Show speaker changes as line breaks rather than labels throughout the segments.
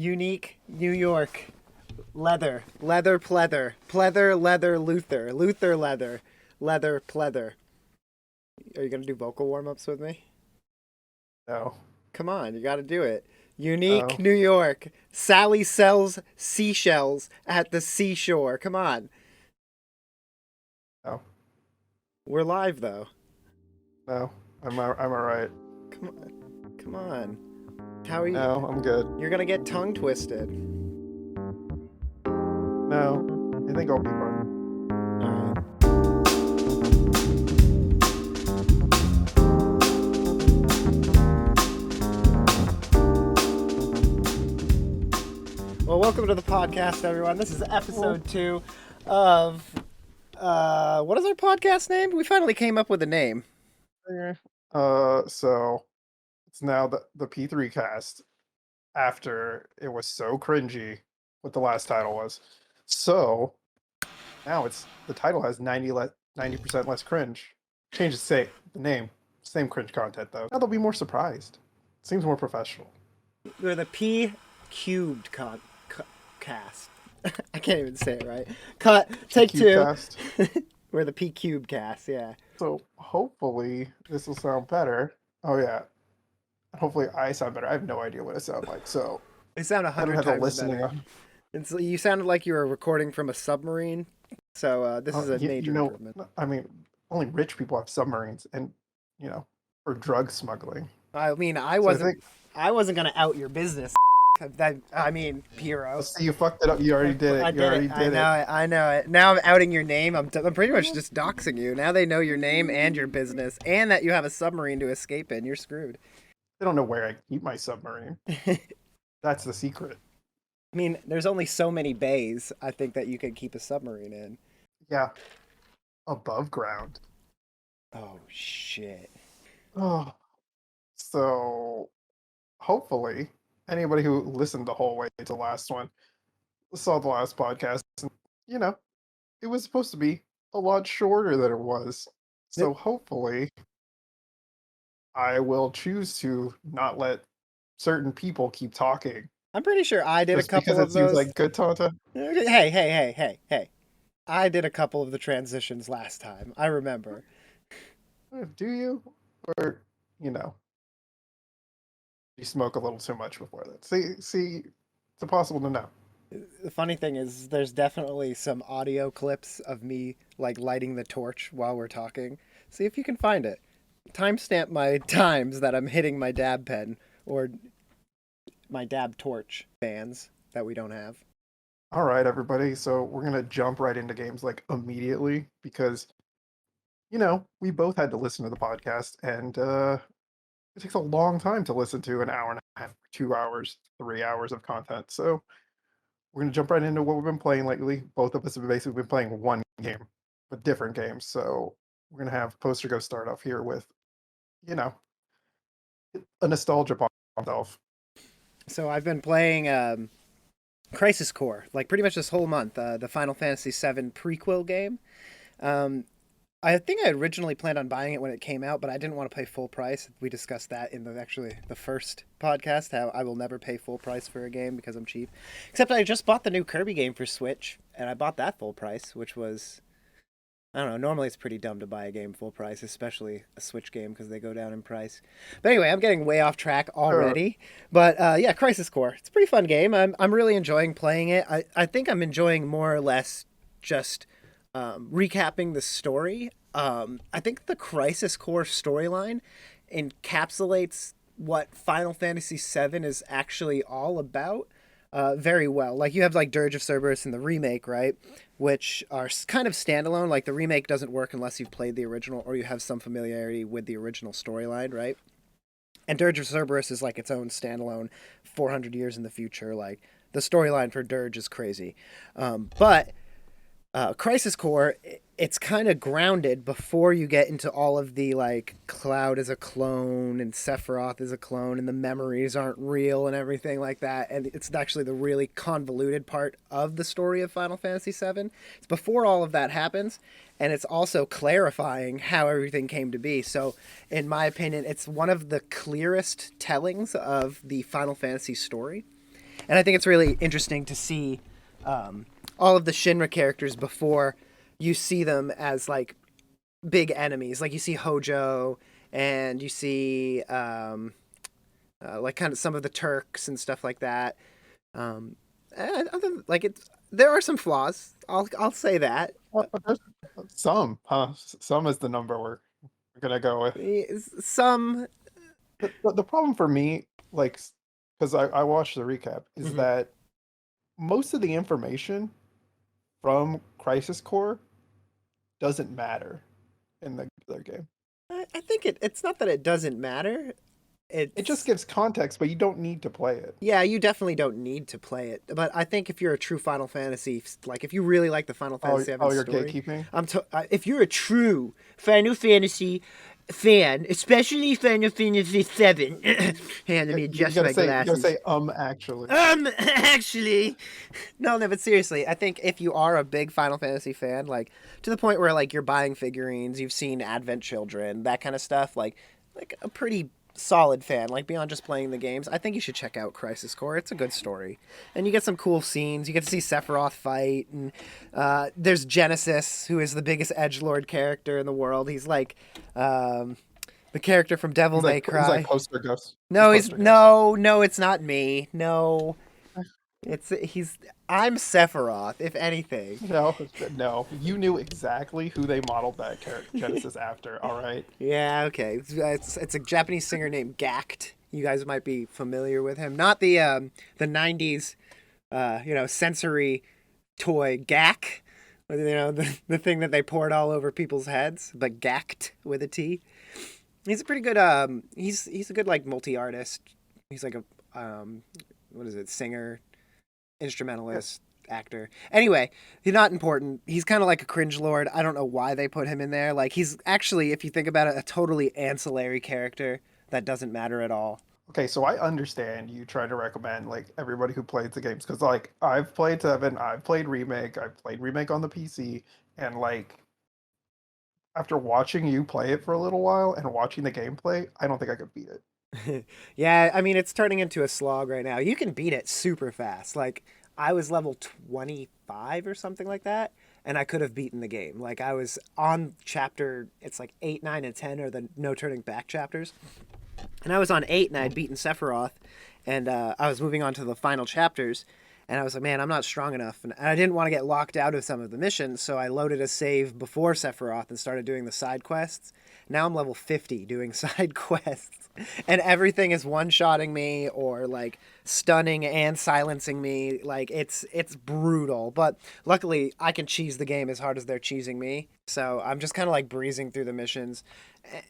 Unique, New York. Leather, leather, pleather, pleather, leather, Luther, Luther, leather, leather, pleather. Are you gonna do vocal warm-ups with me?
No.
Come on, you gotta do it. Unique,
Oh.
New York. Sally sells seashells at the seashore. Come on.
No.
We're live though.
No. I'm alright.
Come on. Come on. How are you?
No, I'm good.
You're gonna get tongue twisted.
No. I think I'll be fine.
Alright. Well, welcome to the podcast, everyone. This is episode 2 of what is our podcast name? We finally came up with a name.
So it's now the P3cast after it was so cringy what the last title was. So now the title has 90% less cringe. Change the name. Same cringe content though. Now they'll be more surprised. Seems more professional.
We're the P cubed cast. I can't even say it right. Cut. Take two.
Cast.
We're the P cubed cast. Yeah.
So hopefully this will sound better. Oh yeah. Hopefully I sound better. I have no idea what I sound like. So
They sound
I don't
100
have the
times
listening
better.
on.
It's, you sounded like you were recording from a submarine. So this is a major improvement.
I mean, only rich people have submarines, and for drug smuggling.
I mean, I
So
wasn't gonna out your business. I mean, Piero.
See, you fucked it up. You already did it.
I did it. I know it. Now I'm outing your name. I'm pretty much just doxing you. Now they know your name and your business, and that you have a submarine to escape in. You're screwed.
They don't know where I keep my submarine. That's the secret.
I mean, there's only so many bays I think that you could keep a submarine in.
Yeah, above ground.
Oh shit.
Oh, so hopefully anybody who listened the whole way to the last one saw the last podcast, and it was supposed to be a lot shorter than it was. So hopefully I will choose to not let certain people keep talking.
I'm pretty sure I did
Just
a couple
because
of
it seems
those.
like good content.
Hey. I did a couple of the transitions last time. I remember.
Do you? Or, you smoke a little too much before that. See, it's impossible to know.
The funny thing is, there's definitely some audio clips of me like lighting the torch while we're talking. See if you can find it. Timestamp my times that I'm hitting my dab pen or my dab torch fans that we don't have.
All right, everybody. So we're going to jump right into games like immediately because, we both had to listen to the podcast, and it takes a long time to listen to an hour and a half, 2 hours, 3 hours of content. So we're going to jump right into what we've been playing lately. Both of us have basically been playing one game, but different games. So we're going to have Posterghost start off here with, a nostalgia bomb himself.
So I've been playing Crisis Core, like pretty much this whole month, the Final Fantasy VII prequel game. I think I originally planned on buying it when it came out, but I didn't want to pay full price. We discussed that in the first podcast, how I will never pay full price for a game because I'm cheap. Except I just bought the new Kirby game for Switch, and I bought that full price, which was, I don't know, normally it's pretty dumb to buy a game full price, especially a Switch game because they go down in price. But anyway, I'm getting way off track already. But yeah, Crisis Core. It's a pretty fun game. I'm really enjoying playing it. I think I'm enjoying more or less just recapping the story. I think the Crisis Core storyline encapsulates what Final Fantasy VII is actually all about very well. Like you have like Dirge of Cerberus in the remake, right? Which are kind of standalone. Like the remake doesn't work unless you've played the original or you have some familiarity with the original storyline, right? And Dirge of Cerberus is like its own standalone 400 years in the future. Like the storyline for Dirge is crazy. But Crisis Core, it's kind of grounded before you get into all of the like Cloud is a clone and Sephiroth is a clone and the memories aren't real and everything like that. And it's actually the really convoluted part of the story of Final Fantasy VII. It's before all of that happens, and it's also clarifying how everything came to be. So, in my opinion, it's one of the clearest tellings of the Final Fantasy story. And I think it's really interesting to see all of the Shinra characters before you see them as like big enemies. Like you see Hojo and you see like kind of some of the Turks and stuff like that. And like there are some flaws. I'll say that.
There's some, huh? Some is the number we're gonna go with.
Some.
The problem for me, like, because I watched the recap, is
Mhm.
that most of the information from Crisis Core doesn't matter in the other game.
I think it's not that it doesn't matter.
It just
It's
gives context, but you don't need to play it.
yeah, you definitely don't need to play it. But I think if you're a true Final Fantasy, like if you really like the Final
Oh,
Fantasy VII
oh, you're
story,
gatekeeping?
if you're a true Final Fantasy fan, especially Final Fantasy VII, hey, let me
You
adjust
gotta
my
say, you gotta
glasses.
say, actually.
Actually, no, but seriously, I think if you are a big Final Fantasy fan, like to the point where like you're buying figurines, you've seen Advent Children, that kind of stuff, like a pretty solid fan, like beyond just playing the games, I think you should check out Crisis Core. It's a good story, and you get some cool scenes. You get to see Sephiroth fight, and there's Genesis, who is the biggest edge lord character in the world. He's like the character from Devil May
He's like
Cry.
poster ghost. He's
No, he's
poster ghost.
no, it's not me. No, he's I'm Sephiroth, if anything.
No, no. You knew exactly who they modeled that character Genesis after. All right.
Yeah, okay. It's a Japanese singer named Gact. You guys might be familiar with him. Not the '90s sensory toy Gak. You know the thing that they poured all over people's heads, but Gact with a T. He's a pretty good he's a good like multi artist. He's like a what is it singer
Yeah.
instrumentalist, actor. Anyway, he's not important. He's kind of like a cringe lord. I don't know why they put him in there. Like he's actually, if you think about it, a totally ancillary character that doesn't matter at all.
Okay, so I understand you trying to recommend like everybody who plays the games because like I've played Seven, I've played Remake on the PC, and like after watching you play it for a little while and watching the gameplay, I don't think I could beat it.
Yeah, I mean it's turning into a slog right now. You can beat it super fast. Like I was level 25 or something like that, and I could have beaten the game. Like I was on chapter it's like 8, 9 and 10 are the no turning back chapters. And I was on 8 and I had beaten Sephiroth, and I was moving on to the final chapters. And I was like, man, I'm not strong enough. And I didn't want to get locked out of some of the missions, so I loaded a save before Sephiroth and started doing the side quests. Now I'm level 50 doing side quests. And everything is one-shotting me or like stunning and silencing me. Like it's brutal. But luckily I can cheese the game as hard as they're cheesing me. So I'm just kind of like breezing through the missions.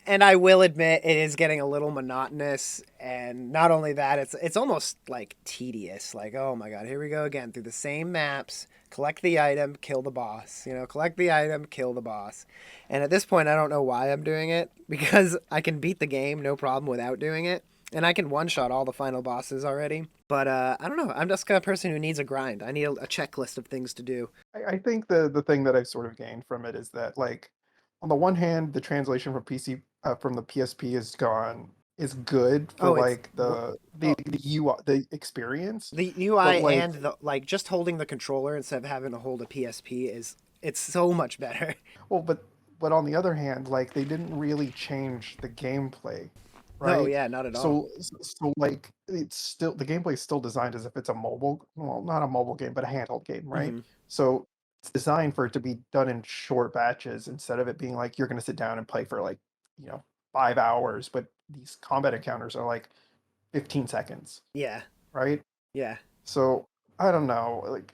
And I will admit it is getting a little monotonous, and not only that, it's almost like tedious. Like, oh my god, here we go again through the same maps. Collect the item, kill the boss. You know, collect the item, kill the boss. And at this point, I don't know why I'm doing it because I can beat the game no problem without doing it, and I can one shot all the final bosses already. But I don't know. I'm just kind of person who needs a grind. I need a checklist of things to do.
I think the thing that I've sort of gained from it is that like on the one hand, the translation from PC from the PSP is good for
Oh, it's
like
oh,
the UI the experience,
the UI
but like
and the like just holding the controller instead of having to hold a PSP is it's so much better.
well, but on the other hand, like they didn't really change the gameplay,
No,
right?
yeah, not at all.
So like it's still the gameplay is still designed as if it's a mobile, well, not a mobile game, but a handheld game, right?
Hmm.
So it's designed for it to be done in short batches instead of it being like you're going to sit down and play for like, you know, 5 hours, but these combat encounters are like 15 seconds,
Yeah,
right?
yeah,
So I don't know, like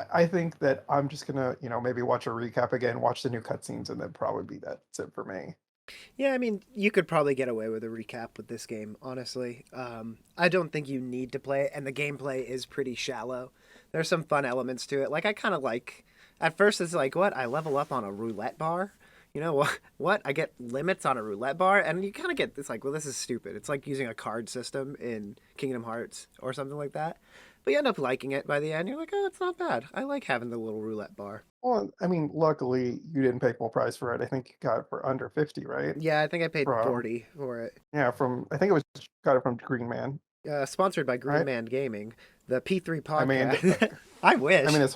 I think that I'm just gonna, maybe watch a recap again, watch the new cutscenes, and then probably be that's it for me.
yeah. I mean, you could probably get away with a recap with this game. Honestly, I don't think you need to play it, and the gameplay is pretty shallow. There's some fun elements to it. Like I kind of like. At first, it's like, what? I level up on a roulette bar. You know what? What? I get limits on a roulette bar, and you kind of get it's like, well, this is stupid. It's like using a card system in Kingdom Hearts or something like that. But you end up liking it by the end. You're like, oh, it's not bad. I like having the little roulette bar.
Well, I mean, luckily you didn't pay full price for it. I think you got it for under 50, right?
Yeah, I think I paid
From
40 for it.
yeah, from I think it was got it from Green Man.
Sponsored by
All
Green
right.
Man Gaming, the P3
I mean,
podcast. I
I mean,
wish.
this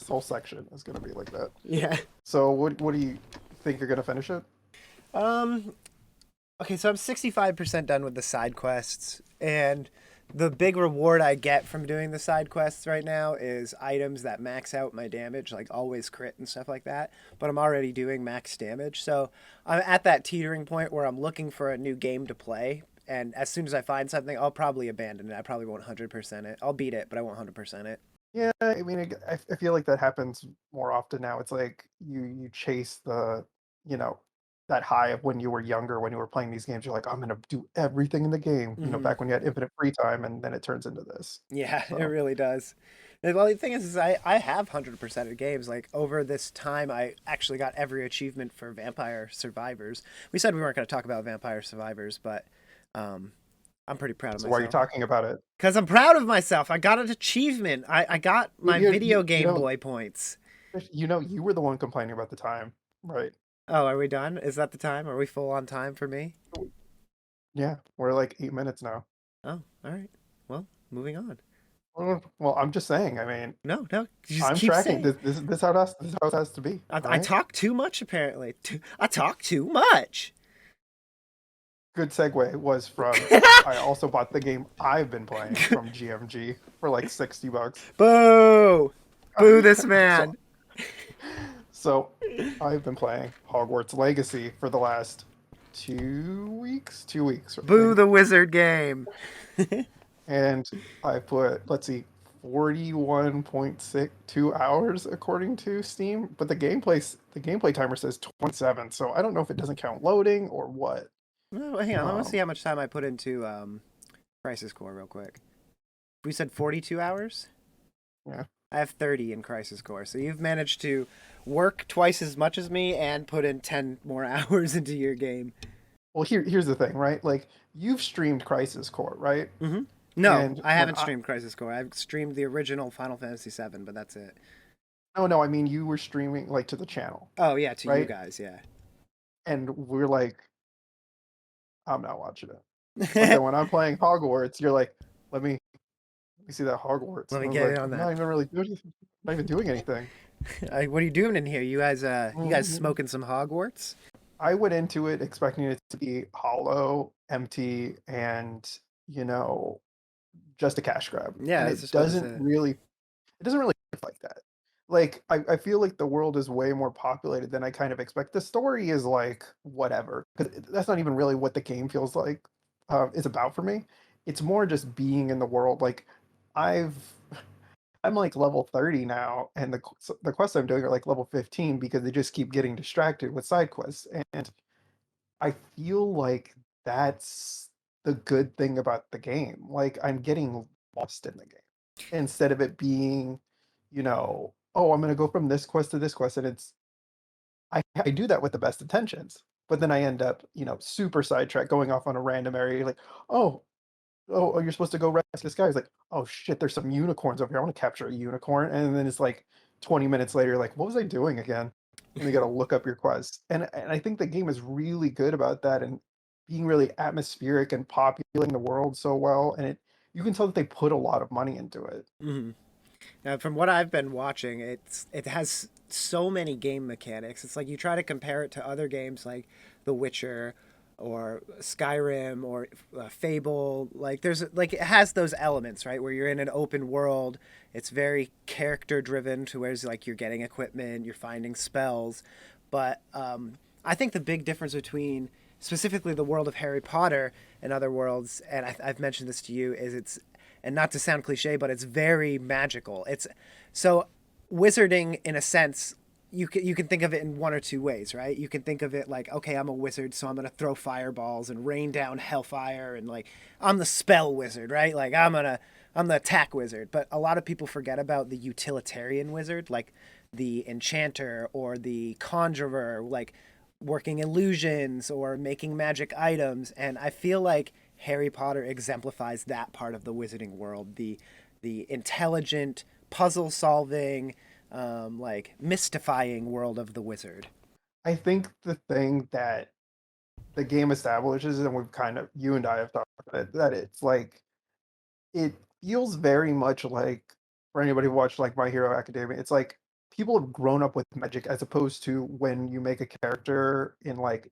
whole section is gonna be like that.
Yeah.
So, what do you think you're gonna finish it?
Um. Okay, so I'm 65% done with the side quests, and the big reward I get from doing the side quests right now is items that max out my damage, like always crit and stuff like that. But I'm already doing max damage, so I'm at that teetering point where I'm looking for a new game to play. And as soon as I find something, I'll probably abandon it. I probably won't 100% it. I'll beat it, but I won't 100% it.
Yeah, I mean, I feel like that happens more often now. It's like you chase the, you know, that high of when you were younger, when you were playing these games. You're like, I'm gonna do everything in the game.
Hmm.
Back when you had infinite free time, and then it turns into this.
Yeah, it
So,
really does. Well, the thing is I have 100% of games. Like, over this time, I actually got every achievement for Vampire Survivors. We said we weren't going to talk about Vampire Survivors, but um, I'm pretty proud of
so why are you
myself.
talking about it?
Because I'm proud of myself. I got an achievement. I got
You,
my
you, you,
video
you
Game
know,
Boy points.
you were the one complaining about the time, right?
Oh, are we done? Is that the time? Are we full on time for me?
Yeah, we're like 8 minutes now.
Oh, all right. Well, moving on.
Well, I'm just saying. I mean,
No, no, just
I'm
keep
tracking.
saying.
This how this is how it has to be. All
I
right.
talk too much, apparently. I talk too much.
Good segue was from I also bought the game I've been playing from GMG for like $60.
Boo! Boo this
So
man.
so I've been playing Hogwarts Legacy for the last 2 weeks, 2 weeks, I
Boo
think.
the wizard game.
And I put, let's see, 41.62 hours according to Steam, but the gameplay timer says 27, so I don't know if it doesn't count loading or what.
Oh, hang on, let me see
Um,
how much time I put into Crisis Core real quick. We said 42 hours?
yeah.
I have 30 in Crisis Core. So you've managed to work twice as much as me and put in 10 more hours into your game.
Well, here's the thing, right? Like you've streamed Crisis Core, right?
Mm-hmm. No,
And
I
when
haven't streamed Crisis Core. I've streamed the original Final Fantasy VII, but that's it.
no, I mean you were streaming like to the channel,
Oh, yeah, to you
right?
guys, yeah.
And we're like, I'm not watching it. But then when I'm playing Hogwarts, you're like, let me see that Hogwarts.
Let
And
me
I was
get in
like,
on
I'm
that.
not even really doing, not even doing anything.
What are you doing in here? You guys
Mhm.
smoking some Hogwarts?
I went into it expecting it to be hollow, empty, and you know, just a cash grab.
Yeah,
And
I was just about to say.
it doesn't really work like that. Like I feel like the world is way more populated than I kind of expect. The story is like whatever, because that's not even really what the game feels like is about for me. It's more just being in the world. Like I've I'm like level 30 now, and the quests I'm doing are like level 15 because they just keep getting distracted with side quests. And I feel like that's the good thing about the game. Like I'm getting lost in the game instead of it being, oh, I'm gonna go from this quest to this quest, and I do that with the best intentions, but then I end up, super sidetracked, going off on a random area, like, oh, you're supposed to go rescue this guy. He's like, oh shit, there's some unicorns over here. I want to capture a unicorn. And then it's like 20 minutes later, you're like, what was I doing again? And you got to look up your quest. And I think the game is really good about that and being really atmospheric and populating the world so well. And you can tell that they put a lot of money into it.
Mm-hmm. Now, from what I've been watching, it has so many game mechanics. It's like you try to compare it to other games like The Witcher or Skyrim or Fable. Like it has those elements, right? Where you're in an open world. It's very character driven to where like you're getting equipment, you're finding spells. But I think the big difference between specifically the world of Harry Potter and other worlds, and I've mentioned this to you, is it's, and not to sound cliche, but it's very magical. It's so wizarding in a sense. You can think of it in one or two ways, right? You can think of it like, okay, I'm a wizard, so I'm gonna throw fireballs and rain down hellfire, and like I'm the spell wizard, right? Like I'm the attack wizard. But a lot of people forget about the utilitarian wizard, like the enchanter or the conjurer, like working illusions or making magic items. And I feel like Harry Potter exemplifies that part of the wizarding world, the intelligent, puzzle solving, like mystifying world of the wizard.
I think the thing that the game establishes, and you and I have talked about it, that it's like it feels very much like for anybody who watched like My Hero Academia, it's like people have grown up with magic as opposed to when you make a character in like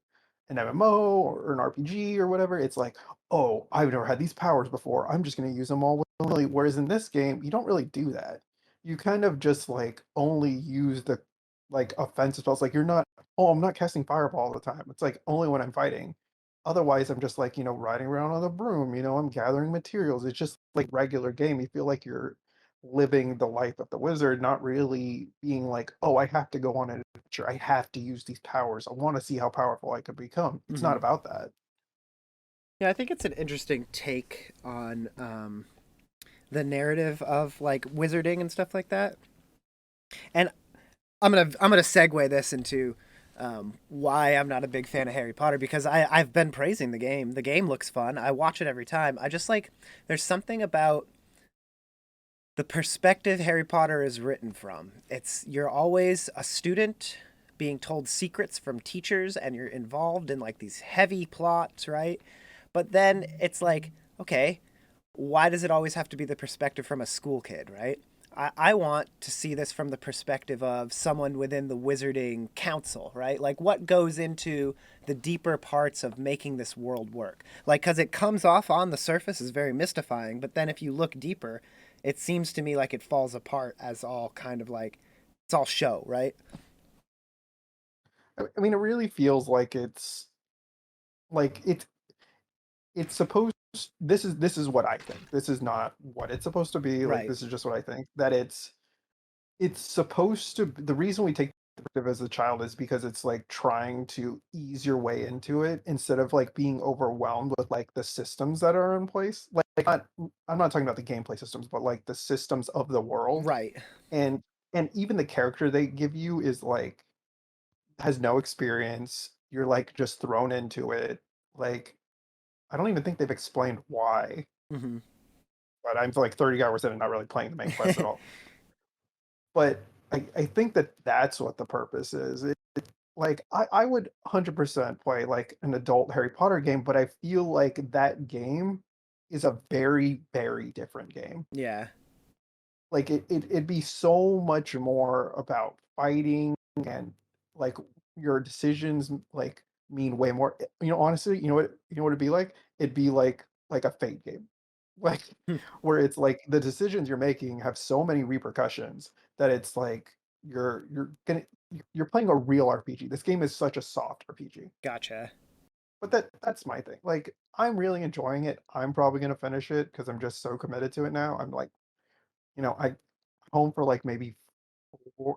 an MMO or an RPG or whatever, it's like, oh, I've never had these powers before. I'm just gonna use them all willy. Whereas in this game, you don't really do that. You kind of just like only use the like offensive spells. Like you're not, oh, I'm not casting fireball all the time. It's like only when I'm fighting. Otherwise, I'm just like, riding around on a broom, I'm gathering materials. It's just like regular game. You feel like you're living the life of the wizard, not really being like, oh, I have to go on an adventure. I have to use these powers. I want to see how powerful I could become. It's not
Hmm.
about that.
Yeah, I think it's an interesting take on the narrative of like wizarding and stuff like that. And I'm gonna segue this into why I'm not a big fan of Harry Potter because I've been praising the game. The game looks fun. I watch it every time. I just like there's something about the perspective Harry Potter is written from. It's you're always a student being told secrets from teachers and you're involved in like these heavy plots, right? But then it's like, okay, why does it always have to be the perspective from a school kid, right? I want to see this from the perspective of someone within the wizarding council, right? Like what goes into the deeper parts of making this world work. Like, because it comes off on the surface as very mystifying, but then if you look deeper, it seems to me like it falls apart as all kind of like, it's all show, right?
I mean, it really feels like it's it's supposed this is what I think. This is not what it's supposed to be. Like
Right.
this is just what I think. That it's supposed to the reason we take the perspective as a child is because it's like trying to ease your way into it instead of like being overwhelmed with like the systems that are in place. Like not, I'm not talking about the gameplay systems, but like the systems of the world.
Right.
And and even the character they give you is like has no experience. You're like just thrown into it. Like I don't even think they've explained why,
Hmm.
but I'm like 30 hours in and not really playing the main quest at all. But I think that that's what the purpose is. Like I would 100% play like an adult Harry Potter game, but I feel like that game is a very, very different game.
Yeah.
Like it'd be so much more about fighting and like your decisions like mean way more. Honestly, you know what it'd be like? It'd be like a Fate game. Like where it's like the decisions you're making have so many repercussions that it's like you're playing a real RPG. This game is such a soft RPG.
Gotcha.
But that's my thing. Like I'm really enjoying it. I'm probably gonna finish it because I'm just so committed to it now. I'm like, I home for like maybe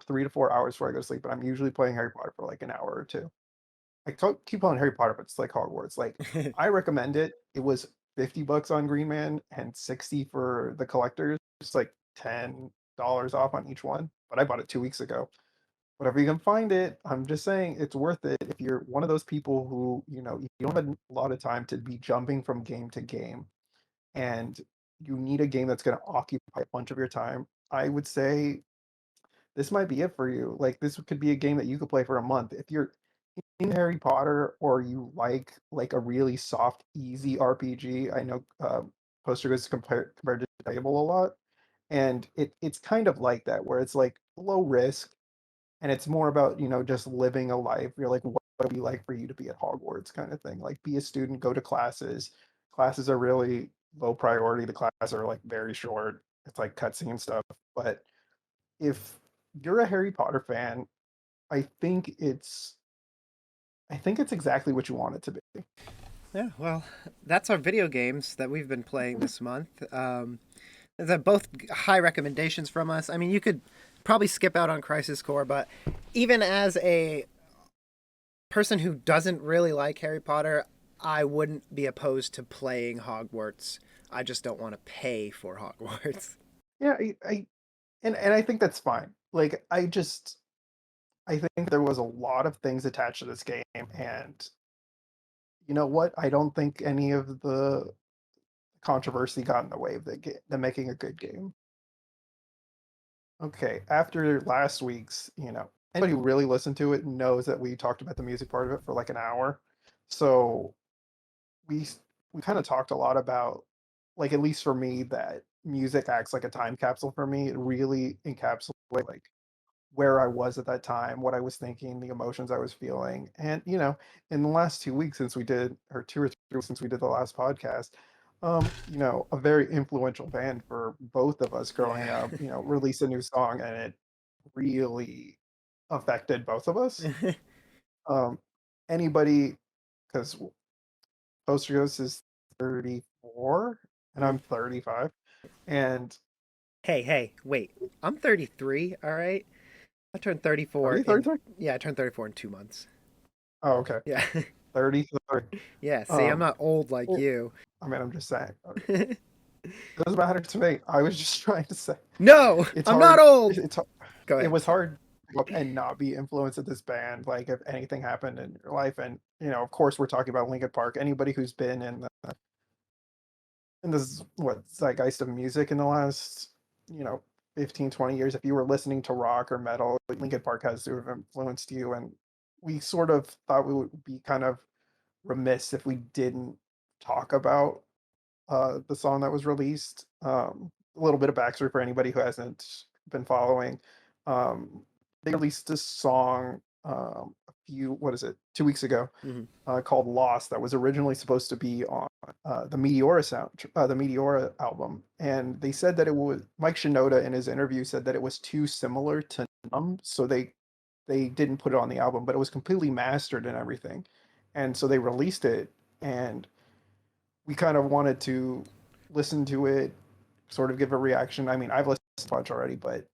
3 to 4 hours before I go to sleep, but I'm usually playing Harry Potter for like an hour or two. Keep calling Harry Potter, but it's like Hogwarts. Like I recommend it. It was $50 on Green Man and 60 for the collectors. It's like $10 off on each one. But I bought it 2 weeks ago. Whatever you can find it, I'm just saying it's worth it if you're one of those people who, you don't have a lot of time to be jumping from game to game and you need a game that's going to occupy a bunch of your time. I would say this might be it for you. Like this could be a game that you could play for a month. If you're in Harry Potter or you like a really soft, easy RPG, I know Poster is compared to Table a lot, and it's kind of like that where it's like low risk and it's more about just living a life. You're like, what would it be like for you to be at Hogwarts, kind of thing. Like, be a student, go to classes. Classes are really low priority. The classes are like very short. It's like cutscene stuff. But if you're a Harry Potter fan, I think it's I think it's exactly what you want it to be.
Yeah, well, that's our video games that we've been playing this month. They're both high recommendations from us. I mean, you could probably skip out on Crisis Core, but even as a person who doesn't really like Harry Potter, I wouldn't be opposed to playing Hogwarts. I just don't want to pay for Hogwarts.
Yeah, and I think that's fine. Like, I think there was a lot of things attached to this game, and you know what? I don't think any of the controversy got in the way of the making a good game. Okay, after last week's, anybody who really listened to it knows that we talked about the music part of it for like an hour. So we we kind of talked a lot about like at least for me, that music acts like a time capsule for me. It really encapsulates like where I was at that time, what I was thinking, the emotions I was feeling. And, in the last 2 weeks since we did, or 2 or 3 weeks since we did the last podcast, a very influential band for both of us growing
Yeah.
up, released a new song and it really affected both of us. Um, anybody, because Posterghost is 34 and
Mhm.
I'm 35. And
Hey, wait. I'm 33, all right? I turned 34
are you
in
33?
yeah, I turned 34 in 2 months.
Oh, okay.
Yeah.
33.
Yeah, see, I'm
Um,
not old like
well,
you.
I mean, I'm just saying. It doesn't matter to me. I was just trying to say
No,
it's
I'm not
hard.
old.
It's
Go
it
ahead.
was hard to grow up and not be influenced at this band. Like if anything happened in your life, and of course, we're talking about Linkin Park. Anybody who's been in this what zeitgeist of music in the last you know 15, 20 years, if you were listening to rock or metal, Linkin Park has to have influenced you. And we sort of thought we would be kind of remiss if we didn't talk about the song that was released. A little bit of backstory for anybody who hasn't been following. Um, they released this song what is it, 2 weeks ago,
Hmm.
called "Lost" that was originally supposed to be on the Meteora album, and they said that it was Mike Shinoda in his interview said that it was too similar to Numb, so they didn't put it on the album, but it was completely mastered and everything, and so they released it, and we kind of wanted to listen to it, sort of give a reaction. I mean, I've listened to a bunch already, but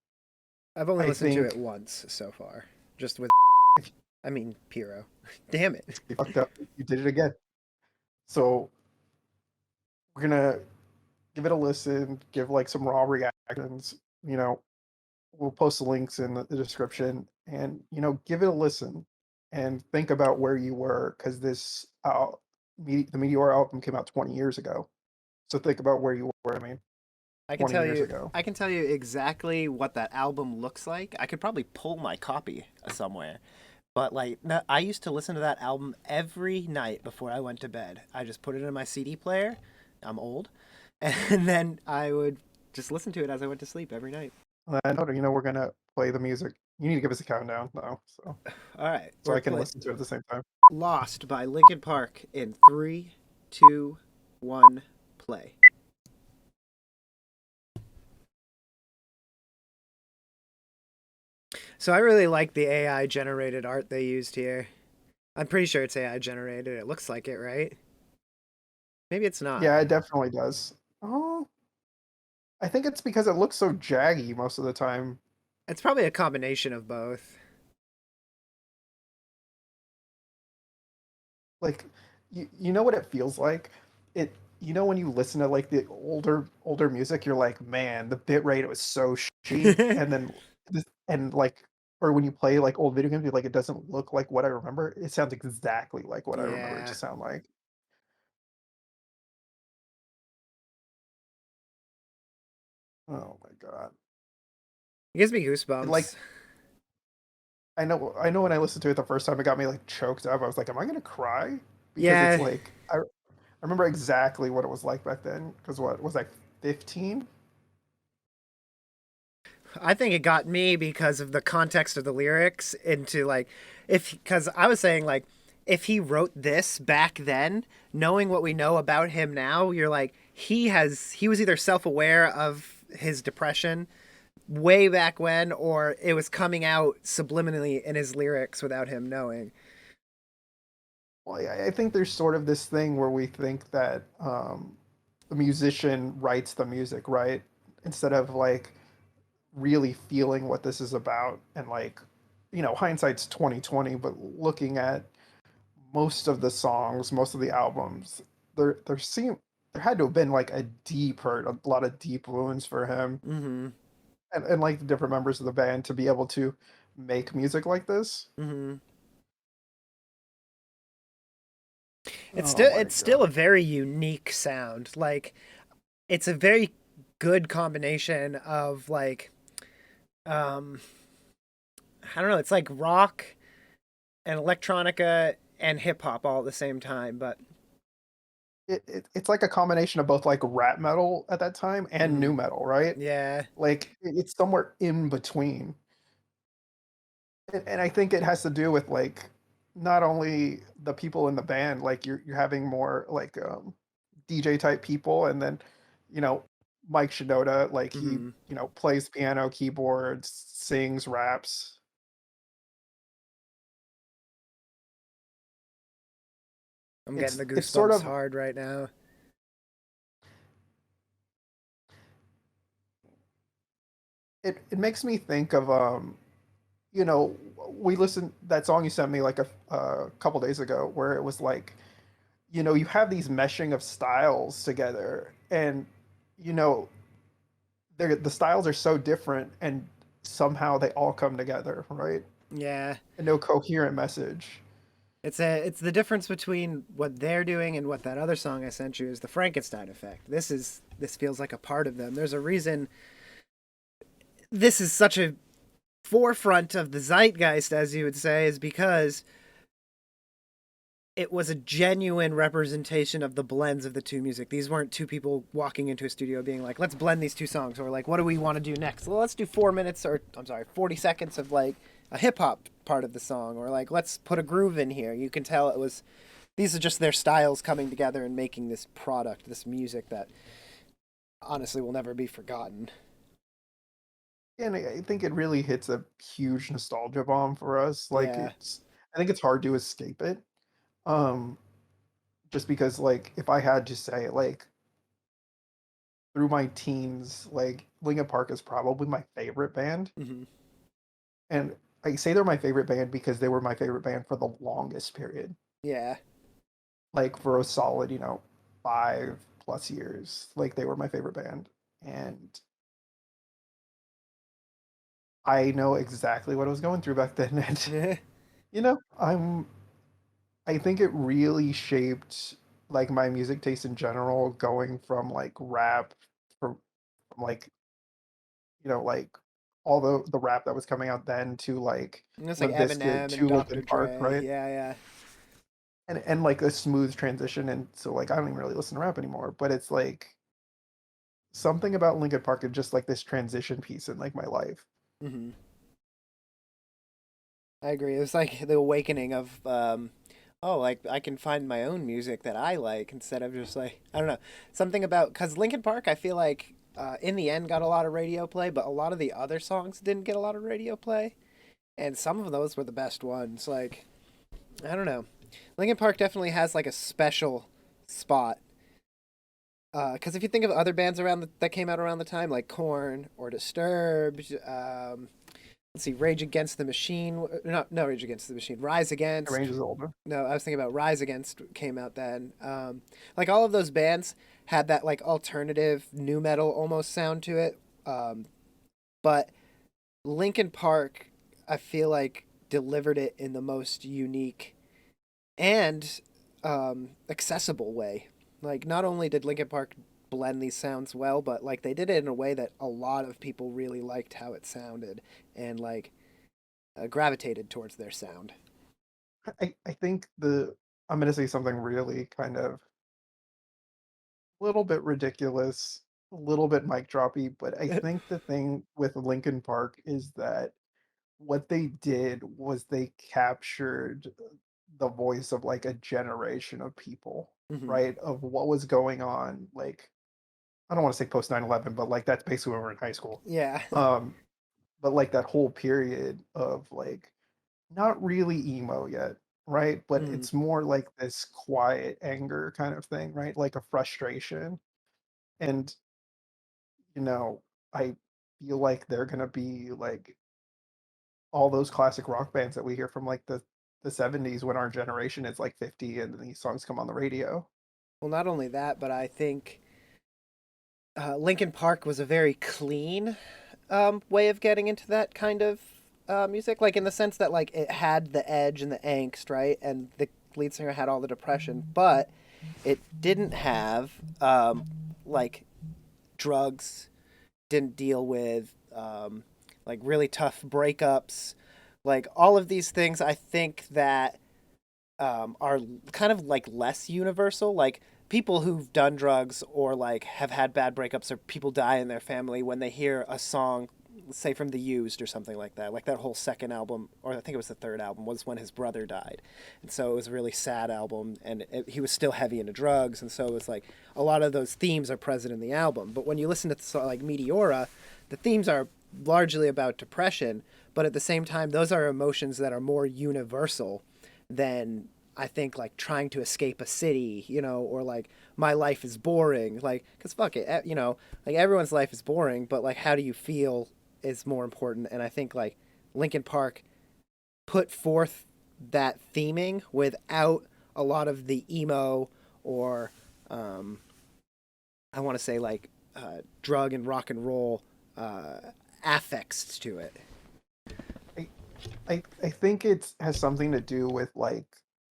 I've only
I
listened to it
think
once so far. Just with,
if
I mean, Piro. Damn it.
you fucked up, you did it again. So we're gonna give it a listen, give like some raw reactions. You know, we'll post the links in the description, and give it a listen and think about where you were, because the Meteor album came out 20 years ago. So think about where you were. I mean,
I can
20
tell
years
you
ago.
I can tell you exactly what that album looks like. I could probably pull my copy somewhere. But like I used to listen to that album every night before I went to bed. I just put it in my CD player. I'm old. And then I would just listen to it as I went to sleep every night.
I know, we're gonna play the music. You need to give us a countdown though,
All right,
so
we're
I can
play
listen to it at the same time.
Lost by Linkin Park in 3, 2, 1, play. So I really like the AI generated art they used here. I'm pretty sure it's AI generated. It looks like it, right? Maybe it's not.
Yeah, it definitely does. Oh, I think it's because it looks so jaggy most of the time.
It's probably a combination of both.
Like, you know what it feels like? It when you listen to like the older music, you're like, man, the bit rate was so shitty, and then like, or when you play like old video games, you're like, it doesn't look like what I remember. It sounds exactly like what I remember it to
Yeah.
sound like. Oh my god.
It gives me
It like
goosebumps.
I know when I listened to it the first time, it got me like choked up. I was like, am I gonna cry? Because it's
Yeah,
like I remember exactly what it was like back then. Because what was I, 15?
I think it got me because of the context of the lyrics into like if because I was saying like if he wrote this back then, knowing what we know about him now, you're like he was either self-aware of his depression way back when or it was coming out subliminally in his lyrics without him knowing.
Well, I think there's sort of this thing where we think that the musician writes the music, right? Instead of like really feeling what this is about, and like, hindsight's 2020, but looking at most of the songs, most of the albums, there had to have been like a deep hurt, a lot of deep wounds for him,
Mhm.
and like the different members of the band to be able to make music like this.
Mhm.
Oh my
It's still
god.
a very unique sound. Like it's a very good combination of like um I don't know, it's like rock and electronica and hip hop all at the same time, but
it's like a combination of both like rap metal at that time and
Hmm.
new metal, right?
Yeah.
Like it's somewhere in between. And I think it has to do with like not only the people in the band, like you're having more like DJ type people, and then you know Mike Shinoda, like he
Hmm.
plays piano, keyboards, sings, raps.
I'm getting the
It's sort
goosebumps
of
hard right now.
it makes me think of you know we listened that song you sent me like a couple days ago where it was like you have these meshing of styles together, and you know the styles are so different, and somehow they all come together, right?
Yeah.
And no coherent message.
It's the difference between what they're doing and what that other song I sent you is the Frankenstein effect. This feels like a part of them. There's a reason this is such a forefront of the zeitgeist, as you would say, is because it was a genuine representation of the blends of the two music. These weren't two people walking into a studio being like, let's blend these two songs, or like, what do we want to do next? Well, let's do 4 minutes, or I'm sorry, 40 seconds of like a hip hop part of the song, or like, let's put a groove in here. You can tell it was, these are just their styles coming together and making this product, this music that honestly will never be forgotten.
And I think it really hits a huge nostalgia bomb for us. Like
Yeah.
I think it's hard to escape it. Um, just because like if I had to say like through my teens, like Linkin Park is probably my favorite band.
Hmm.
And I say they're my favorite band because they were my favorite band for the longest period.
Yeah.
Like for a solid, 5+ years. Like they were my favorite band. And I know exactly what I was going through back then. And you know, I'm I think it really shaped like my music taste in general, going from like rap from like, like all the rap that was coming out then to like
It's like
Limp Bizkit
Eminem and
to
Dr.
Linkin Park,
Dre.
right?
Yeah, yeah.
And like a smooth transition, and so like I don't even really listen to rap anymore, but it's like something about Linkin Park is just like this transition piece in like my life.
Hmm. I agree. It was like the awakening of, oh, like I can find my own music that I like instead of just like, I don't know, something about, because Linkin Park, I feel like in the end got a lot of radio play, but a lot of the other songs didn't get a lot of radio play. And some of those were the best ones. Like, I don't know. Linkin Park definitely has like a special spot. Because if you think of other bands that came out around the time, like Korn or Disturbed, let's see, Rage Against the Machine. No, Rage Against the Machine. Rise
The
Against.
range is older.
No, I was thinking about Rise Against came out then. Like all of those bands had that like alternative new metal almost sound to it. Um, but Linkin Park, I feel like delivered it in the most unique and accessible way. Like not only did Linkin Park blend these sounds well, but like they did it in a way that a lot of people really liked how it sounded and like gravitated towards their sound.
I think I'm gonna say something really kind of a little bit ridiculous, a little bit mic droppy, but I think the thing with Linkin Park is that what they did was they captured the voice of like a generation of people,
Hmm.
right? Of what was going on. Like, I don't want to say post 9/11, but like that's basically when we were in high school.
Yeah.
Um, but like that whole period of like not really emo yet, right? But
Mm.
it's more like this quiet anger kind of thing, right? Like a frustration. And, you know, I feel like they're gonna be like all those classic rock bands that we hear from like the 70s when our generation is like 50 and these songs come on the radio.
Well, not only that, but I think Linkin Park was a very clean way of getting into that kind of music, like in the sense that like it had the edge and the angst, right, and the lead singer had all the depression, but it didn't have like drugs, didn't deal with like really tough breakups, like all of these things. I think that are kind of like less universal. Like people who've done drugs or like have had bad breakups or people die in their family when they hear a song, say from The Used or something like that. Like that whole second album, or I think it was the third album, was when his brother died, and so it was a really sad album, and he was still heavy into drugs, and so it was like a lot of those themes are present in the album. But when you listen to the song like Meteora, the themes are largely about depression, but at the same time, those are emotions that are more universal than I think like trying to escape a city, or like my life is boring, like because fuck it, like everyone's life is boring, but like how do you feel is more important. And I think like Linkin Park put forth that theming without a lot of the emo or I want to say like drug and rock and roll affects to it.
I, I think it has something to do with like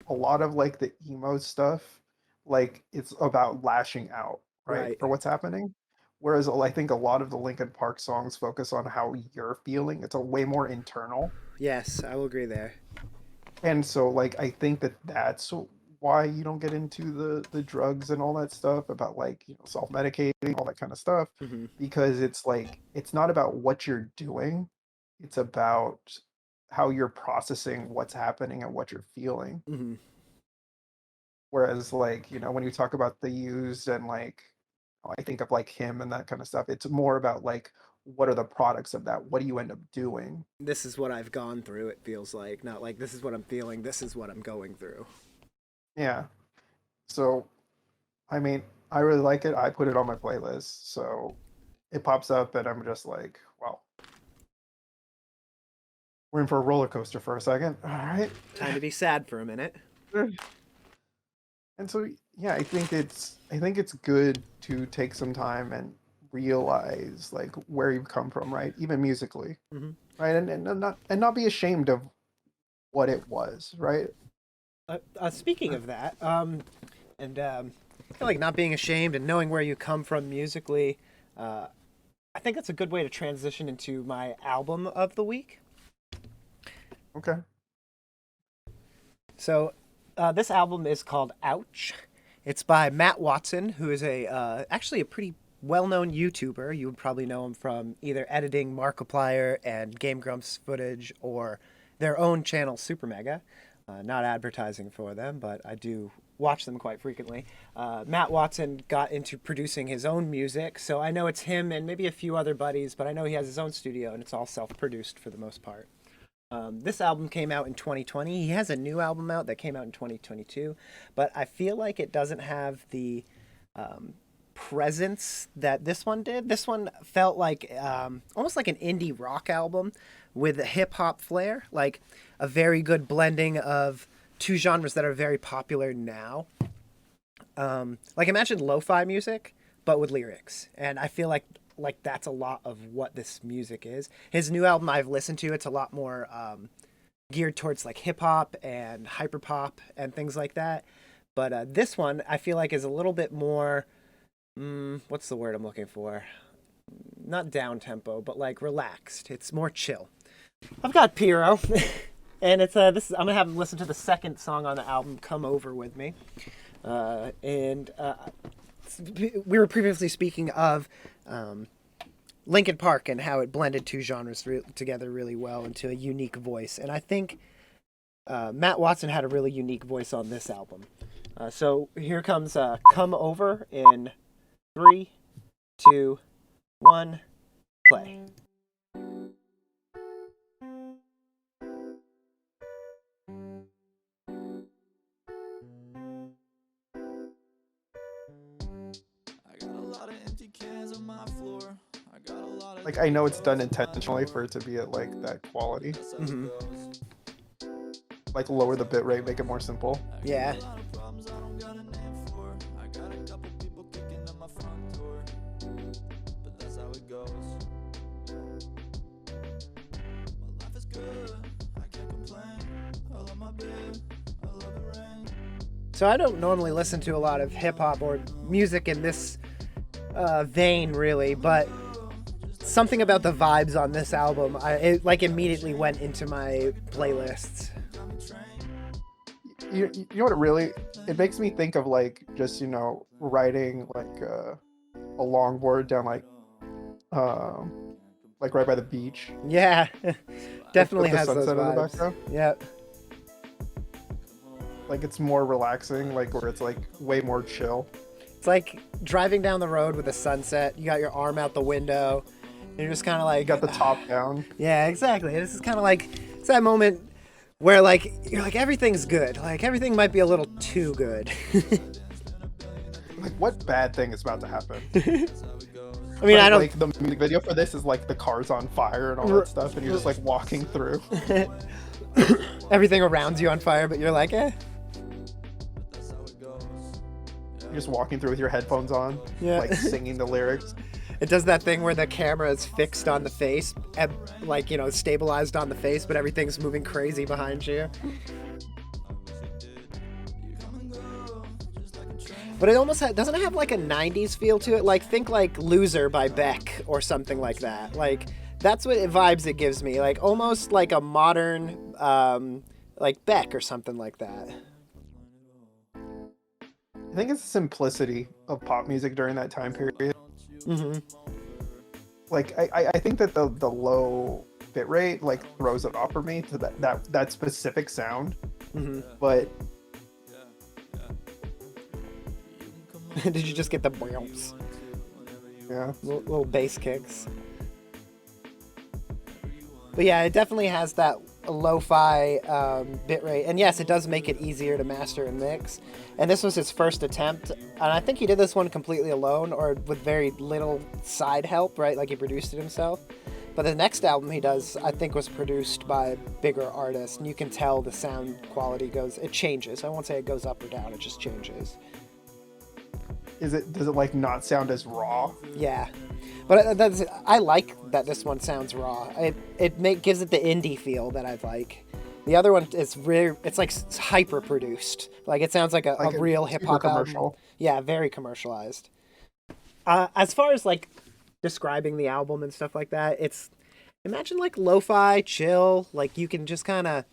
a lot of like the emo stuff, like it's about lashing out, right,
Right.
for what's happening. Whereas I think a lot of the Linkin Park songs focus on how you're feeling. It's a way more internal.
Yes, I will agree there.
And so like I think that that's why you don't get into the drugs and all that stuff about like, self-medicating, all that kind of stuff,
Hmm.
because it's like it's not about what you're doing. It's about how you're processing what's happening and what you're feeling.
Hmm.
Whereas like, when you talk about the used and like I think of like him and that kind of stuff, it's more about like what are the products of that? What do you end up doing?
This is what I've gone through, it feels like. Not like this is what I'm feeling, this is what I'm going through.
Yeah. So I mean, I really like it. I put it on my playlist. So it pops up and I'm just like, well, we're in for a roller coaster for a second. All right.
Time to be sad for a minute.
And so yeah, I think it's good to take some time and realize like where you've come from, right? Even musically,
Hmm.
right? And not be ashamed of what it was, right?
Speaking of that, and I feel like not being ashamed and knowing where you come from musically, uh, I think that's a good way to transition into my album of the week.
Okay.
So, this album is called Ouch. It's by Matt Watson, who is actually a pretty well-known YouTuber. You would probably know him from either editing Markiplier and Game Grumps footage or their own channel, Super Mega. Not advertising for them, but I do watch them quite frequently. Matt Watson got into producing his own music, so I know it's him and maybe a few other buddies, but I know he has his own studio and it's all self-produced for the most part. This album came out in 2020. He has a new album out that came out in 2022, but I feel like it doesn't have the presence that this one did. This one felt like almost like an indie rock album with a hip hop flair, like a very good blending of two genres that are very popular now. Like imagine lo-fi music, but with lyrics, and I feel like that's a lot of what this music is. His new album I've listened to, it's a lot more geared towards like hip hop and hyperpop and things like that. But this one I feel like is a little bit more what's the word I'm looking for? Not down tempo, but like relaxed. It's more chill. I've got Piro, and it's I'm gonna have him listen to the second song on the album, "Come Over with Me," and we were previously speaking of Linkin Park and how it blended two genres together really well into a unique voice, and I think Matt Watson had a really unique voice on this album. So here comes "Come Over" in 3, 2, 1, play.
Like I know it's done intentionally for it to be at like that quality.
Mm-hmm.
Like lower the bit rate, make it more simple.
Yeah. So I don't normally listen to a lot of hip hop or music in this vein, really, but something about the vibes on this album, it like immediately went into my playlists.
you know what it really, it makes me think of like just riding like a longboard down um like right by the beach
Yeah,
with
definitely
the
has those
sunset in the
vibes.
background.
Yep.
Like it's more relaxing, like where it's like way more chill.
It's like driving down the road with a sunset. You got your arm out the window. And you're just kind of
You got
like,
the top down.
yeah, exactly. This is kind of like, it's that moment where like you're like everything's good. Like everything might be a little too good.
Like what bad thing is about to happen?
I mean, I
Right,
don't.
like the music video for this is like the car's on fire and all that stuff, and you're just like walking through.
Everything around you on fire, but you're like, eh.
You're just walking through with your headphones on,
Yeah.
like singing the lyrics.
It does that thing where the camera is fixed on the face, and, like, stabilized on the face, but everything's moving crazy behind you. But it almost doesn't it have like a 90s feel to it? Like, think like Loser by Beck or something like that. Like, that's what vibes it gives me. Like, almost like a modern, like Beck or something like that.
I think it's the simplicity of pop music during that time period.
Mm-hmm.
Like I think that the low bit rate like throws it off for me to that specific sound.
Mm-hmm.
But
Did you just get the bounce?
yeah,
Little bass kicks. But yeah, it definitely has that lo-fi bitrate, and yes, it does make it easier to master and mix. And this was his first attempt, and I think he did this one completely alone or with very little side help, right? Like he produced it himself. But the next album he does, I think, was produced by a bigger artist, and you can tell the sound quality it changes. I won't say it goes up or down, it just changes.
does it like not sound as raw?
Yeah, but I like that this one sounds raw. It gives it the indie feel that I like. The other one is really, it's like hyper produced. Like it sounds like a real hip hop album.
Commercial.
Yeah, very commercialized. As far as like describing the album and stuff like that, it's imagine like lo-fi, chill. Like you can just kind of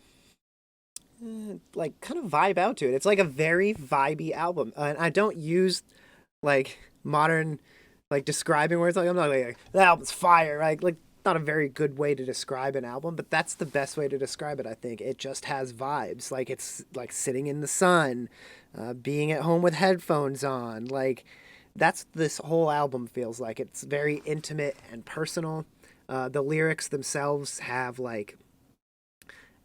vibe out to it. It's like a very vibey album, and I don't use like modern like describing words. Like I'm not like the album's fire, right? Like not a very good way to describe an album, but that's the best way to describe it. I think it just has vibes. Like it's like sitting in the sun, being at home with headphones on. Like that's this whole album feels like. It's very intimate and personal. The lyrics themselves have like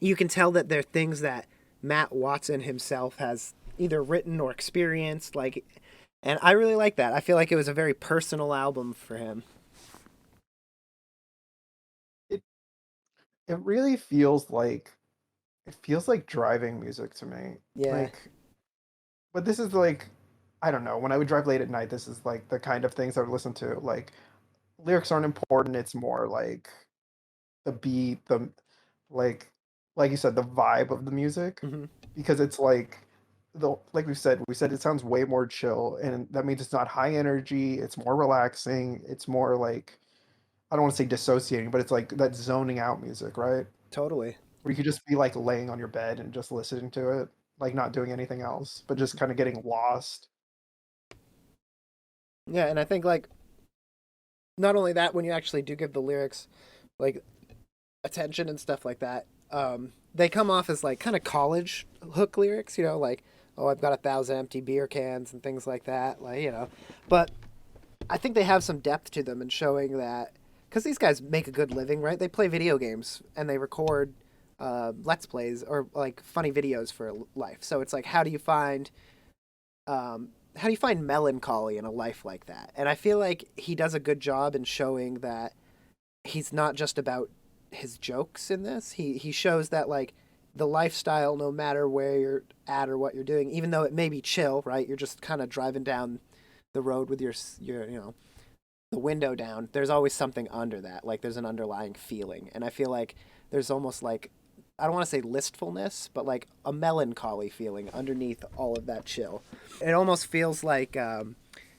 you can tell that they're things that Matt Watson himself has either written or experienced. Like, and I really like that. I feel like it was a very personal album for him.
It it really feels like driving music to me.
Yeah.
Like, but this is like, I don't know. When I would drive late at night, this is like the kind of things I would listen to. Like, lyrics aren't important. It's more like the beat, the like, like you said, the vibe of the music,
Hmm.
because it's like like we said it sounds way more chill, and that means it's not high energy. It's more relaxing. It's more like I don't want to say dissociating, but it's like that zoning out music, right?
Totally.
Where you could just be like laying on your bed and just listening to it, like not doing anything else, but just kind of getting lost.
Yeah, and I think like not only that, when you actually do give the lyrics like attention and stuff like that, they come off as like kind of college hook lyrics, like, oh, I've got 1,000 empty beer cans and things like that, like, But I think they have some depth to them in showing that, because these guys make a good living, right? They play video games and they record let's plays or like funny videos for life. So it's like, how do you find melancholy in a life like that? And I feel like he does a good job in showing that he's not just about his jokes in this. He shows that like the lifestyle, no matter where you're at or what you're doing, even though it may be chill, right? You're just kind of driving down the road with your the window down. There's always something under that. Like there's an underlying feeling, and I feel like there's almost like I don't want to say listfulness, but like a melancholy feeling underneath all of that chill. It almost feels like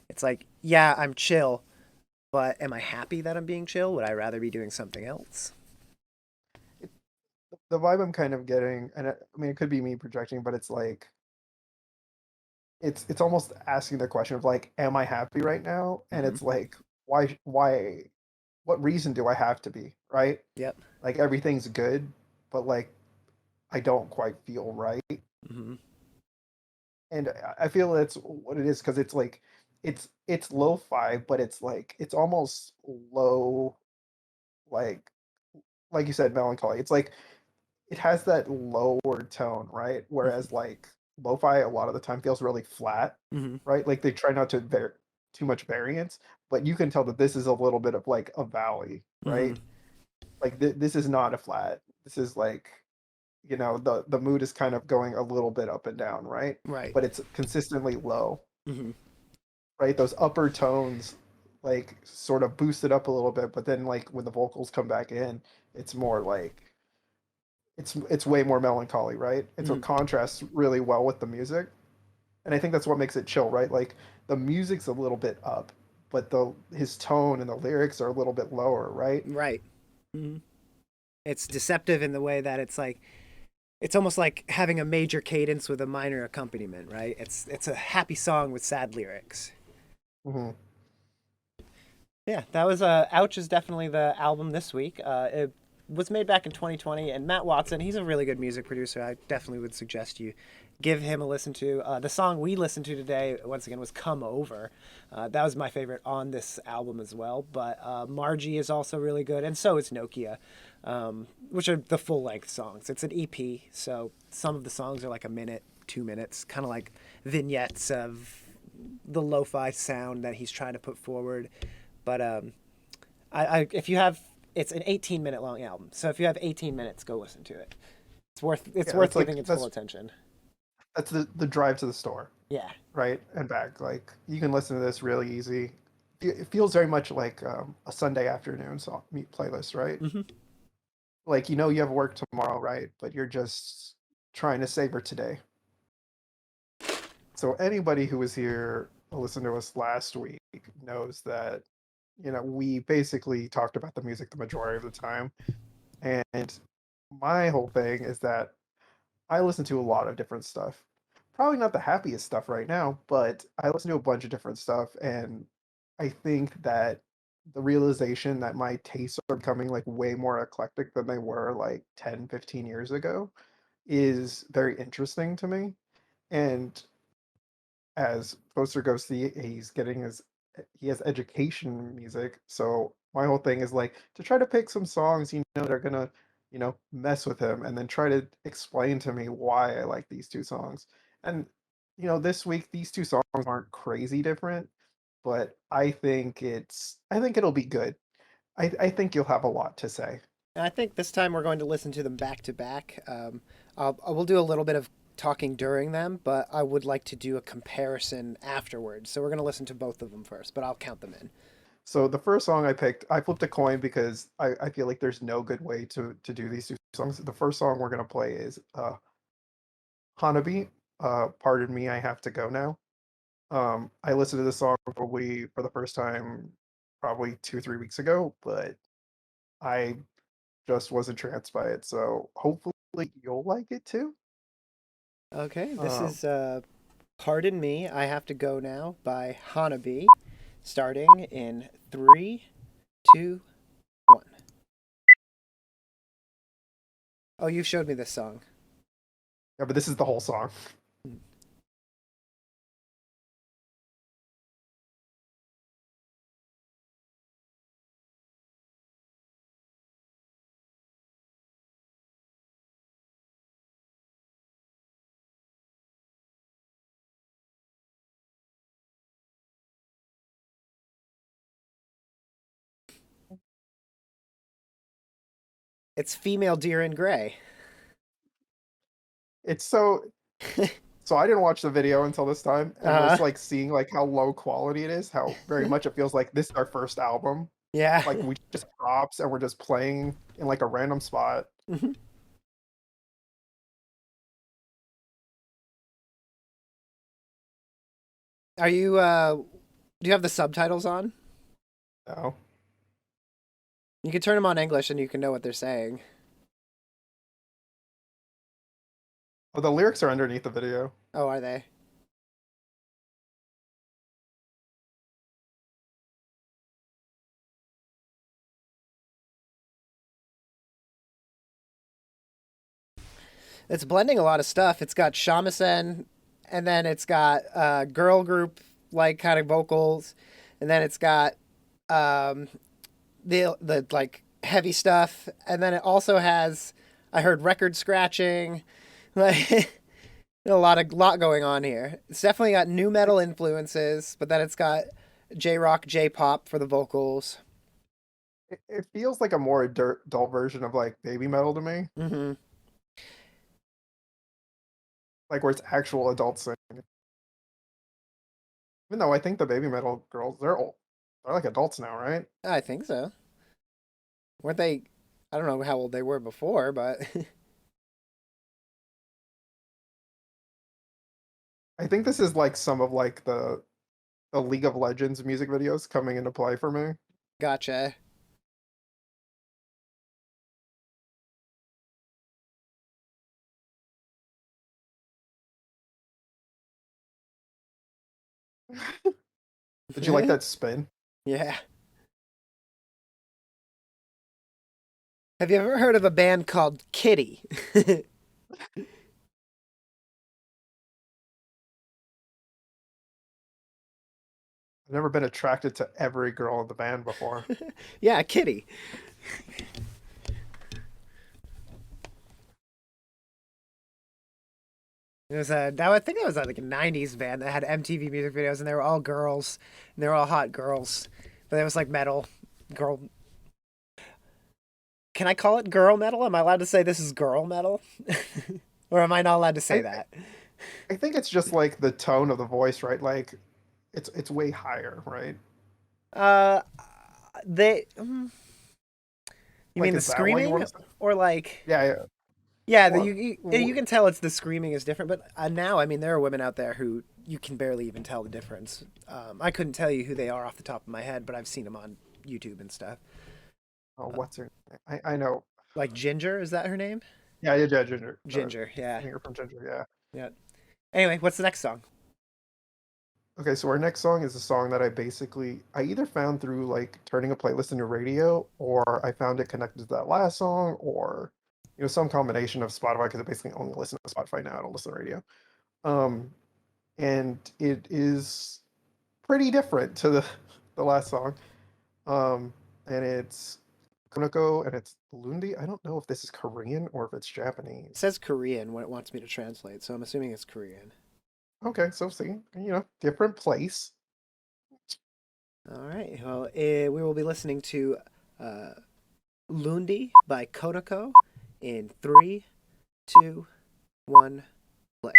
it's like, yeah, I'm chill, but am I happy that I'm being chill? Would I rather be doing something else?
the vibe I'm kind of getting, and I mean, it could be me projecting, but it's like it's almost asking the question of like, am I happy right now? And
Hmm.
it's like, why, what reason do I have to be, right?
Yep.
Like everything's good, but like I don't quite feel right.
Hmm.
And I feel that's what it is because it's like it's lo-fi, but it's like it's almost low, like like you said, melancholy. It's like it has that lower tone, right? Whereas
Hmm.
like lo-fi a lot of the time feels really flat,
Hmm.
right? Like they try not to too much variance, but you can tell that this is a little bit of like a valley,
Hmm.
right? Like this is not a flat. This is like, the mood is kind of going a little bit up and down, right?
Right.
But it's consistently low,
Hmm.
right? Those upper tones like sort of boost it up a little bit, but then like when the vocals come back in, it's more like it's way more melancholy, right? And so it
Hmm.
contrasts really well with the music. And I think that's what makes it chill, right? Like the music's a little bit up, but the his tone and the lyrics are a little bit lower, right?
Right. Hmm. It's deceptive in the way that it's almost like having a major cadence with a minor accompaniment, right? It's a happy song with sad lyrics.
Hmm.
Yeah, that was Ouch is definitely the album this week. It was made back in 2020, and Matt Watson, he's a really good music producer. I definitely would suggest you give him a listen to. The song we listened to today, once again, was Come Over. That was my favorite on this album as well. But Margie is also really good, and so is Nokia, which are the full length songs. It's an EP, so some of the songs are like a minute, 2 minutes, kind of like vignettes of the lo fi sound that he's trying to put forward. But if you have, it's an 18-minute long album. So if you have 18 minutes, go listen to it. It's
Yeah,
worth
that's
giving
like
its full attention.
that's the drive to the store,
Yeah.
right? And back. Like you can listen to this really easy. It feels very much like a Sunday afternoon song playlist, right?
Hmm.
Like you have work tomorrow, right? But you're just trying to savor today. So anybody who was here listened to us last week knows that we basically talked about the music the majority of the time. And my whole thing is that I listen to a lot of different stuff. Probably not the happiest stuff right now, but I listen to a bunch of different stuff. And I think that the realization that my tastes are becoming like way more eclectic than they were like 10, 15 years ago is very interesting to me. And as Poster Ghost, he's getting he has education music. So my whole thing is like to try to pick some songs that are gonna mess with him, and then try to explain to me why I like these two songs. And this week these two songs aren't crazy different, but I think it'll be good. I think you'll have a lot to say.
And I think this time we're going to listen to them back to back. I will do a little bit of talking during them, but I would like to do a comparison afterwards. So we're going to listen to both of them first, but I'll count them in.
So the first song I picked, I flipped a coin because I feel like there's no good way to do these two songs. The first song we're gonna play is Hanabi. Pardon me, I have to go now. I listened to this song probably for the first time probably 2, 3 weeks ago, but I just was entranced by it. So hopefully you'll like it too.
Okay, this
Um,
is Pardon Me, I Have to Go Now by Hanabi, starting in three, two, one. Oh, you showed me this song.
yeah, but this is the whole song.
It's Female Deer in Grey.
It's so I didn't watch the video until this time, and
Uh,
was like seeing like how low quality it is, how very much it feels like this is our first album.
yeah.
Like we just props and we're just playing in like a random spot.
Are you, do you have the subtitles on?
No.
You can turn them on English and you can know what they're saying.
Oh, the lyrics are underneath the video.
Oh, are they? It's blending a lot of stuff. It's got shamisen, and then it's got girl group like kind of vocals, and then it's got um, the like heavy stuff, and then it also has I heard record scratching, like a lot going on here. It's definitely got new metal influences, but then it's got J rock, J pop for the vocals.
It feels like a more adult version of like baby metal to me,
Hmm.
like where it's actual adults singing. Even though I think the baby metal girls, they're old, they're like adults now, right?
I think so. Weren't they? I don't know how old they were before, but
I think this is like some of like the League of Legends music videos coming into play for me.
gotcha.
Did you like that spin?
Yeah. Have you ever heard of a band called Kitty?
I've never been attracted to every girl in the band before.
Yeah, Kitty. It was a now I think it was like a '90s band that had MTV music videos, and they were all girls, and they were all hot girls, but it was like metal, girl. Can I call it girl metal? Am I allowed to say this is girl metal, or am I not allowed to say
I
that?
I think it's just like the tone of the voice, right? Like it's way higher, right?
Uh, they. You
Like
mean the
is that why you
screaming,
want to say?
or like?
Yeah, yeah.
Yeah,
Well,
you can tell it's the screaming is different, but now I mean there are women out there who you can barely even tell the difference. I couldn't tell you who they are off the top of my head, but I've seen them on YouTube and stuff.
oh,
Uh,
what's her name? I know.
like Ginger, is that her name?
Yeah, yeah, yeah, Ginger.
Ginger, yeah,
Singer from Ginger, yeah.
yeah. Anyway, what's the next song?
Okay, so our next song is a song that I either found through like turning a playlist in your radio, or I found it connected to that last song, or some combination of Spotify because I basically only listen to Spotify now. I don't listen to radio. Um, and it is pretty different to the the last song. And it's Konoko and it's Lundi. I don't know if this is Korean or if it's
It
Japanese.
says Korean when it wants me to translate, so I'm assuming it's Korean.
Okay, so see, different place.
All right. Well, we will be listening to uh, Lundi by Kodako in three, two, one, play.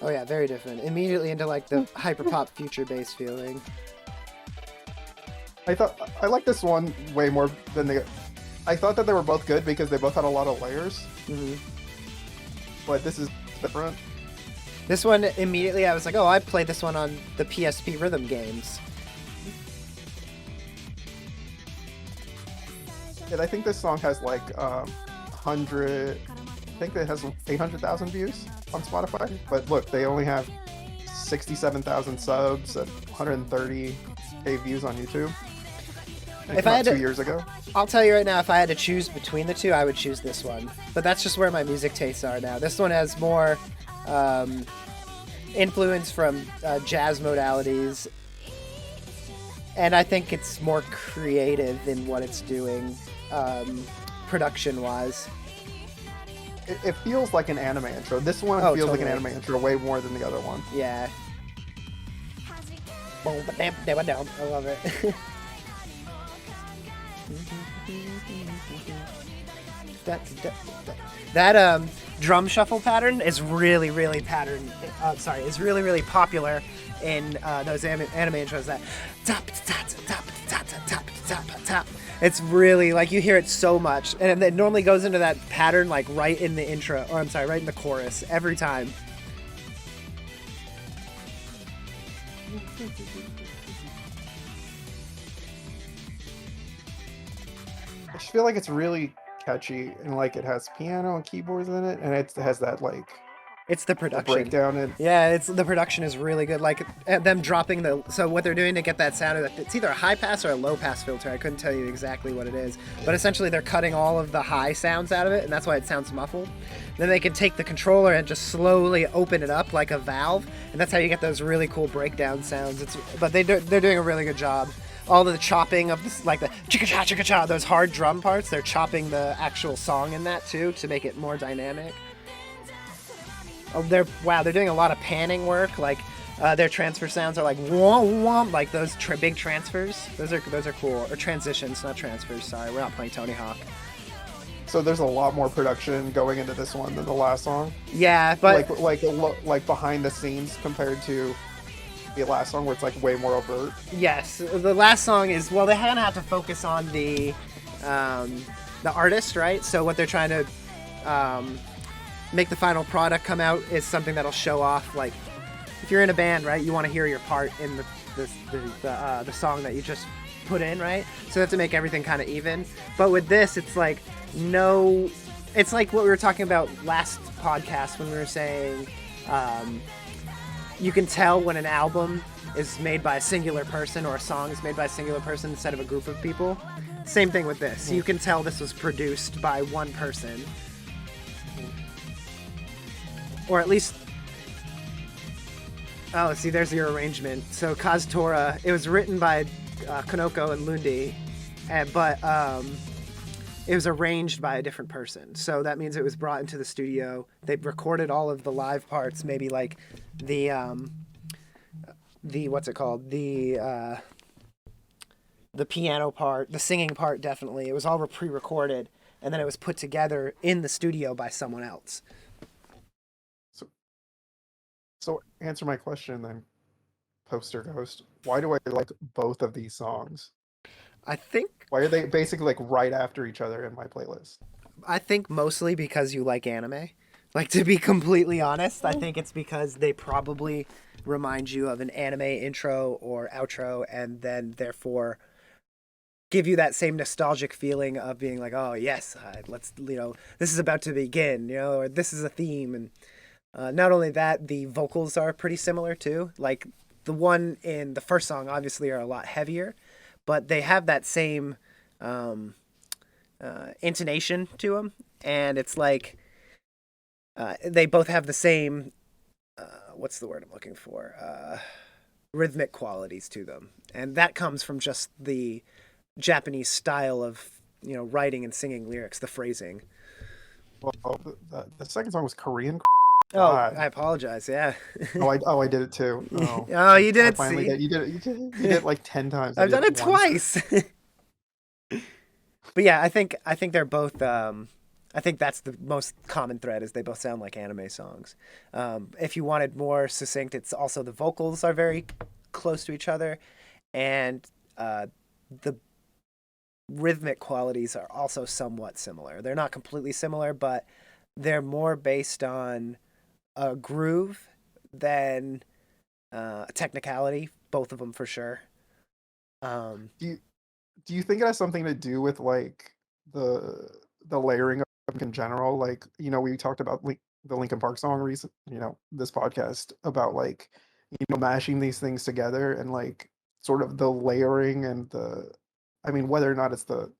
Oh yeah, very different. Immediately into like the hyperpop future bass feeling.
I like this one way more than the. I thought that they were both good because they both had a lot of layers,
Hmm.
but this is different.
This one immediately I was like, oh, I played this one on the PSP rhythm games.
And I think this song has like 100. I think it has 800,000 views on Spotify. But look, they only have 67,000 subs and 130K views on YouTube. It
If
came
I
out
had
2
to,
years ago.
I'll tell you right now, if I had to choose between the two, I would choose this one. But that's just where my music tastes are now. This one has more influence from jazz modalities, and I think it's more creative in what it's doing, production-wise.
It feels like an anime intro. This one
Oh,
feels like
totally.
an anime intro way more than the other one.
Yeah. Boom, ba-dam, da-ba-dam. I love it. That drum shuffle pattern is really, really is really, really popular in those anime intros. That top, top, top, top, top, top, top. It's really like you hear it so much, and it normally goes into that pattern like right in the intro, or I'm sorry, right in the chorus every time.
I just feel like it's really catchy, and like it has piano and keyboards in it, and it has that like
It's the
the
production.
breakdown and
Yeah, it's the production is really good. Like them dropping the so what they're doing to get that sound, it's either a high pass or a low pass filter. I couldn't tell you exactly what it is, but essentially they're cutting all of the high sounds out of it, and that's why it sounds muffled. Then they can take the controller and just slowly open it up like a valve, and that's how you get those really cool breakdown sounds. But they're doing a really good job. All of the chopping of this, like the chicka cha chicka cha, those hard drum parts, they're chopping the actual song in that too to make it more dynamic. Oh, they're doing a lot of panning work. Like their transfer sounds are like womp womp, like those big transfers. Those are cool. Or transitions, not transfers. Sorry, we're not playing Tony Hawk.
so there's a lot more production going into this one than the last song.
Yeah, but
Like behind the scenes compared to the last song where it's like way more overt.
yes, the last song is well. They kind of have to focus on the artist, right? So what they're trying to make the final product come out is something that'll show off. Like if you're in a band, right, you want to hear your part in the song that you just put in, right? So they have to make everything kind of even. But with this, it's like no, it's like what we were talking about last podcast when we were saying you can tell when an album is made by a singular person or a song is made by a singular person instead of a group of people. Same thing with this. You can tell this was produced by one person. Or at least... Oh, see, there's your arrangement. So Kaz Tora, it was written by Konoko and Lundi, but it was arranged by a different person. So that means it was brought into the studio. They recorded all of the live parts, maybe like the what's it called? The piano part, the singing part, definitely. It was all pre-recorded, and then it was put together in the studio by someone else.
So answer my question then, Poster Ghost. Why do I like both of these songs?
I think
Why are they basically like right after each other in my playlist?
mostly because you like anime. Like, to be completely honest, I think it's because they probably remind you of an anime intro or outro, and then therefore give you that same nostalgic feeling of being like, oh yes, let's, this is about to begin, or this is a theme. And not only that, the vocals are pretty similar too. Like the one in the first song obviously are a lot heavier, but they have that same intonation to them, and it's like they both have the same what's the word I'm looking for, rhythmic qualities to them, and that comes from just the Japanese style of writing and singing lyrics, the phrasing.
Well, the second song was Korean.
Oh,
God.
I apologize. Yeah.
I did it too. Oh,
Oh, you did
I
it.
finally
See,
did. You did it like 10 times.
I've done it
once.
twice. But yeah, I think they're both. I think that's the most common thread is they both sound like anime songs. If you wanted more succinct, it's also the vocals are very close to each other, and the rhythmic qualities are also somewhat similar. They're not completely similar, but they're more based on a groove than technicality. Both of them for sure.
Do you think it has something to do with like the layering of in general? Like we talked about the Linkin Park song recent, this podcast about like mashing these things together and like sort of the layering and I mean whether or not it's the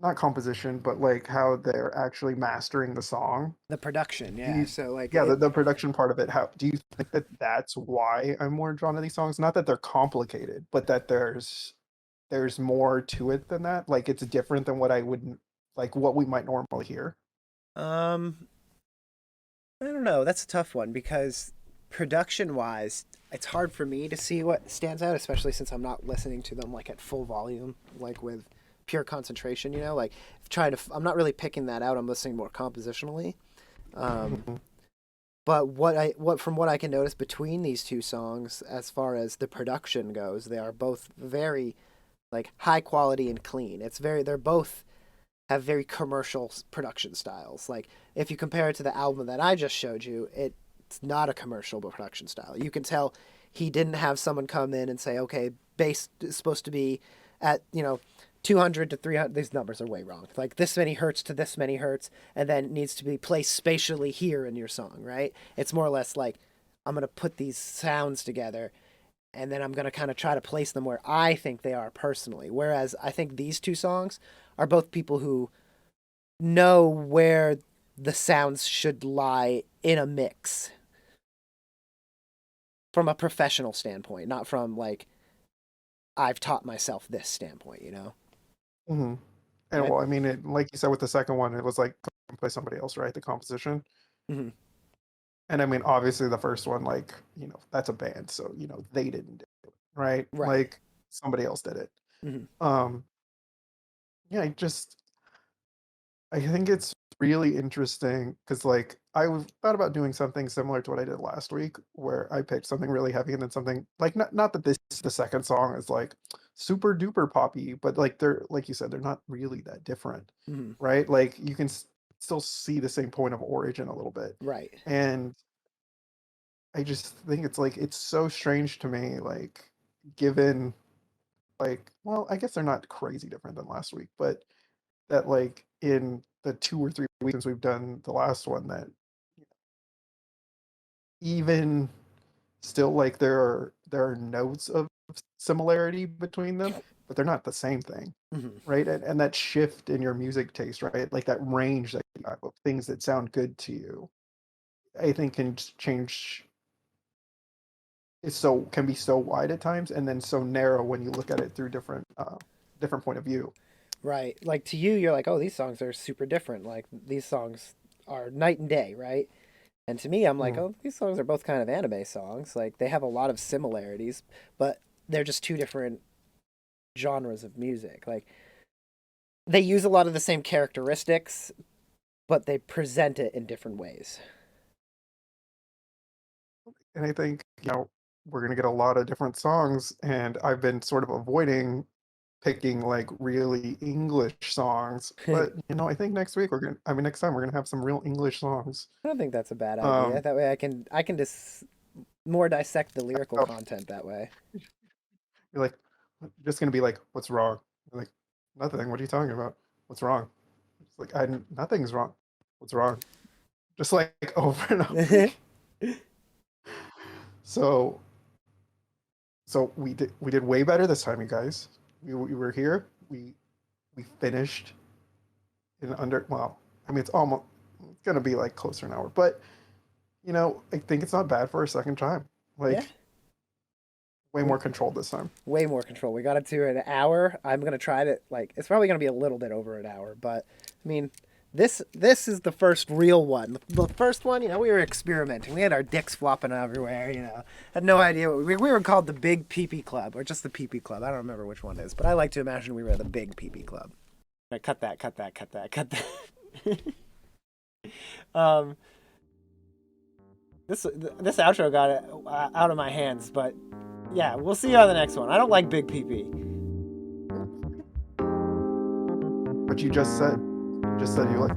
not composition, but like how they're actually mastering the song.
The production,
Do
yeah.
you,
So like,
yeah, the production part of it. How do you think that that's why I'm more drawn to these songs? Not that they're complicated, but that there's more to it than that. Like it's different than what I would like what we might normally hear.
um, I don't know. That's a tough one because production wise, it's hard for me to see what stands out, especially since I'm not listening to them like at full volume, like with pure concentration. Like I'm not really picking that out. I'm listening more compositionally. But from what I can notice between these two songs, as far as the production goes, they are both very like high quality and clean. They're both have very commercial production styles. Like if you compare it to the album that I just showed you, it's not a commercial production style. You can tell he didn't have someone come in and say, okay, bass is supposed to be at, 200 to 300. These numbers are way wrong. Like this many hertz to this many hertz, and then it needs to be placed spatially here in your song, right? It's more or less like, I'm going to put these sounds together and then I'm going to kind of try to place them where I think they are personally. Whereas I think these two songs are both people who know where the sounds should lie in a mix from a professional standpoint, not from like I've taught myself this standpoint, you know?
Hmm. And
I,
well, I mean, like you said with the second one, it was like by somebody else, right? The composition.
mm-hmm.
And I mean, obviously the first one, like, that's a band, so they didn't do it, right?
Right.
Like somebody else did it.
Mm-hmm.
Um, yeah, I think it's really interesting because like thought about doing something similar to what I did last week, where I picked something really heavy and then something like not that this the second song is like super duper poppy, but like they're like you said, they're not really that different,
Mm-hmm.
right? Like you can still see the same point of origin a little bit,
Right.
and I just think it's like it's so strange to me, like given like well, I guess they're not crazy different than last week, but that like in the 2 or 3 weeks since we've done the last one that even still like there are notes of similarity between them, but they're not the same thing,
Mm-hmm.
right? And that shift in your music taste, right? Like that range that you have of things that sound good to you, I think can change. Can be so wide at times, and then so narrow when you look at it through different point of view.
Right. Like to you, you're like, oh, these songs are super different. Like these songs are night and day, right? And to me, I'm like,
Mm.
oh, these songs are both kind of anime songs. Like they have a lot of similarities, but they're just two different genres of music. Like they use a lot of the same characteristics, but they present it in different ways.
And I think we're gonna get a lot of different songs, and I've been sort of avoiding picking like really English songs.
I
But I think next week next time we're gonna have some real English sons.
don't think that's a bad idea.
Um,
That way, I can just more dissect the lyrical
oh,
content that way.
you're like just gonna be like, what's wrong? You're like, nothing. What are you talking about? What's wrong? It's like nothing's wrong. What's wrong? Just like over and over again. So we did way better this time, you guys. We were here. We finished in under well, I mean it's gonna be like closer an hour, but I think it's not bad for a second time.
Yeah,
Like way
we
more controlled this time.
way more control. We got it to an hour. I'm gonna try to like. It's probably gonna be a little bit over an hour, but I mean, this is the first real one. The first one, we were experimenting. We had our dicks flopping everywhere. Had no idea we were called the Big PP Club or just the PP Club. I don't remember which one it is, but I like to imagine we were the Big PP Club. Cut that, cut that, cut that, cut that. um, this outro got it out of my hands, but yeah, we'll see you on the next one. I don't like Big PP.
But you just said you like